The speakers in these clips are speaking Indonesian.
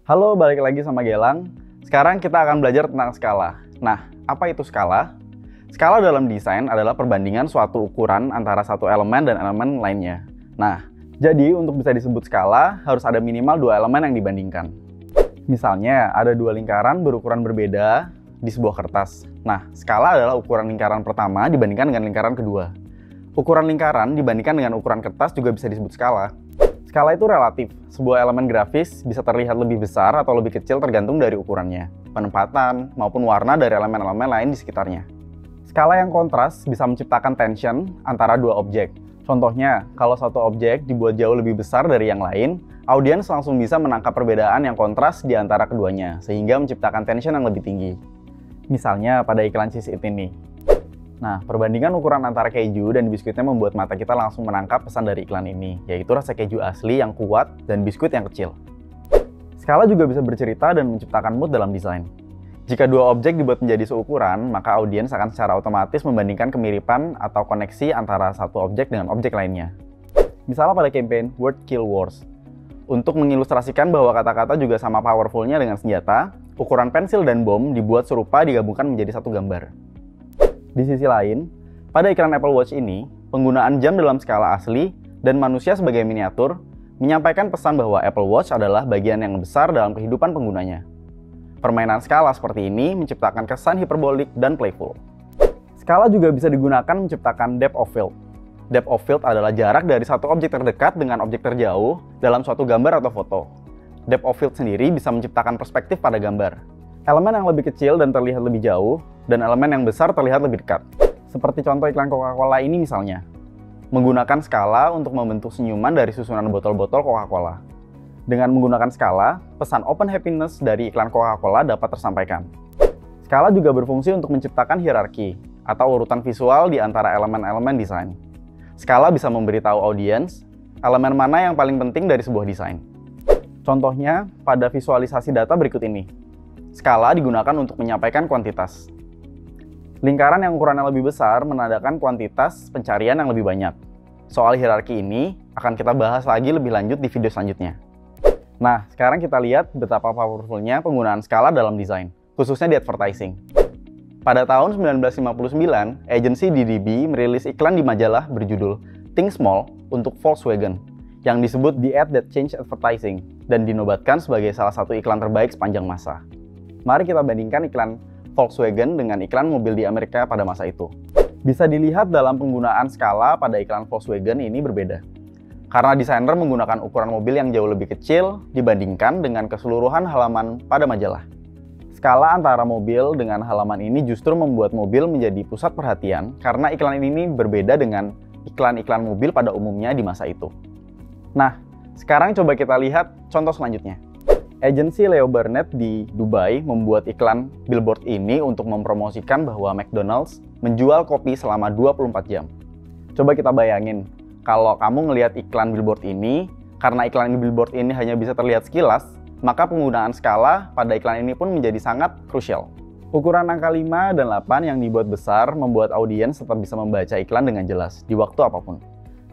Halo, balik lagi sama Gelang. Sekarang kita akan belajar tentang skala. Nah, apa itu skala? Skala dalam desain adalah perbandingan suatu ukuran antara satu elemen dan elemen lainnya. Nah, jadi untuk bisa disebut skala, harus ada minimal dua elemen yang dibandingkan. Misalnya, ada dua lingkaran berukuran berbeda di sebuah kertas. Nah, skala adalah ukuran lingkaran pertama dibandingkan dengan lingkaran kedua. Ukuran lingkaran dibandingkan dengan ukuran kertas juga bisa disebut skala. Skala itu relatif. Sebuah elemen grafis bisa terlihat lebih besar atau lebih kecil tergantung dari ukurannya, penempatan, maupun warna dari elemen-elemen lain di sekitarnya. Skala yang kontras bisa menciptakan tension antara dua objek. Contohnya, kalau satu objek dibuat jauh lebih besar dari yang lain, audiens langsung bisa menangkap perbedaan yang kontras di antara keduanya, sehingga menciptakan tension yang lebih tinggi. Misalnya pada iklan cheese it ini. Nah, perbandingan ukuran antara keju dan biskuitnya membuat mata kita langsung menangkap pesan dari iklan ini, yaitu rasa keju asli yang kuat dan biskuit yang kecil. Skala juga bisa bercerita dan menciptakan mood dalam desain. Jika dua objek dibuat menjadi seukuran, maka audiens akan secara otomatis membandingkan kemiripan atau koneksi antara satu objek dengan objek lainnya. Misalnya pada campaign Word Kill Wars. Untuk mengilustrasikan bahwa kata-kata juga sama powerfulnya dengan senjata, ukuran pensil dan bom dibuat serupa digabungkan menjadi satu gambar. Di sisi lain, pada iklan Apple Watch ini, penggunaan jam dalam skala asli dan manusia sebagai miniatur menyampaikan pesan bahwa Apple Watch adalah bagian yang besar dalam kehidupan penggunanya. Permainan skala seperti ini menciptakan kesan hiperbolik dan playful. Skala juga bisa digunakan menciptakan depth of field. Depth of field adalah jarak dari satu objek terdekat dengan objek terjauh dalam suatu gambar atau foto. Depth of field sendiri bisa menciptakan perspektif pada gambar. Elemen yang lebih kecil dan terlihat lebih jauh, dan elemen yang besar terlihat lebih dekat. Seperti contoh iklan Coca-Cola ini misalnya. Menggunakan skala untuk membentuk senyuman dari susunan botol-botol Coca-Cola. Dengan menggunakan skala, pesan open happiness dari iklan Coca-Cola dapat tersampaikan. Skala juga berfungsi untuk menciptakan hierarki, atau urutan visual di antara elemen-elemen desain. Skala bisa memberitahu audiens, elemen mana yang paling penting dari sebuah desain. Contohnya, pada visualisasi data berikut ini. Skala digunakan untuk menyampaikan kuantitas. Lingkaran yang ukurannya lebih besar menandakan kuantitas pencarian yang lebih banyak. Soal hierarki ini akan kita bahas lagi lebih lanjut di video selanjutnya. Nah, sekarang kita lihat betapa powerfulnya penggunaan skala dalam desain, khususnya di advertising. Pada tahun 1959, agensi DDB merilis iklan di majalah berjudul Think Small untuk Volkswagen, yang disebut The Ad That Changed Advertising, dan dinobatkan sebagai salah satu iklan terbaik sepanjang masa. Mari kita bandingkan iklan Volkswagen dengan iklan mobil di Amerika pada masa itu. Bisa dilihat dalam penggunaan skala pada iklan Volkswagen ini berbeda. Karena desainer menggunakan ukuran mobil yang jauh lebih kecil dibandingkan dengan keseluruhan halaman pada majalah. Skala antara mobil dengan halaman ini justru membuat mobil menjadi pusat perhatian karena iklan ini berbeda dengan iklan-iklan mobil pada umumnya di masa itu. Nah, sekarang coba kita lihat contoh selanjutnya. Agensi Leo Burnett di Dubai membuat iklan billboard ini untuk mempromosikan bahwa McDonald's menjual kopi selama 24 jam. Coba kita bayangin, kalau kamu ngelihat iklan billboard ini, karena iklan billboard ini hanya bisa terlihat sekilas, maka penggunaan skala pada iklan ini pun menjadi sangat krusial. Ukuran angka 5 dan 8 yang dibuat besar membuat audiens tetap bisa membaca iklan dengan jelas di waktu apapun,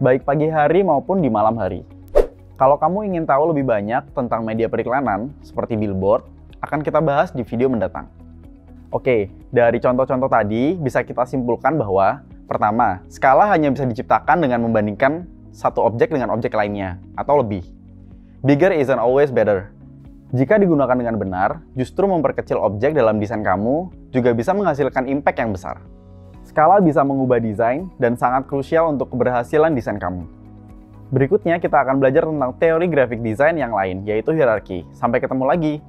baik pagi hari maupun di malam hari. Kalau kamu ingin tahu lebih banyak tentang media periklanan, seperti billboard, akan kita bahas di video mendatang. Oke, dari contoh-contoh tadi, bisa kita simpulkan bahwa, pertama, skala hanya bisa diciptakan dengan membandingkan satu objek dengan objek lainnya, atau lebih. Bigger isn't always better. Jika digunakan dengan benar, justru memperkecil objek dalam desain kamu, juga bisa menghasilkan impact yang besar. Skala bisa mengubah desain, dan sangat krusial untuk keberhasilan desain kamu. Berikutnya kita akan belajar tentang teori graphic design yang lain, yaitu hierarki. Sampai ketemu lagi!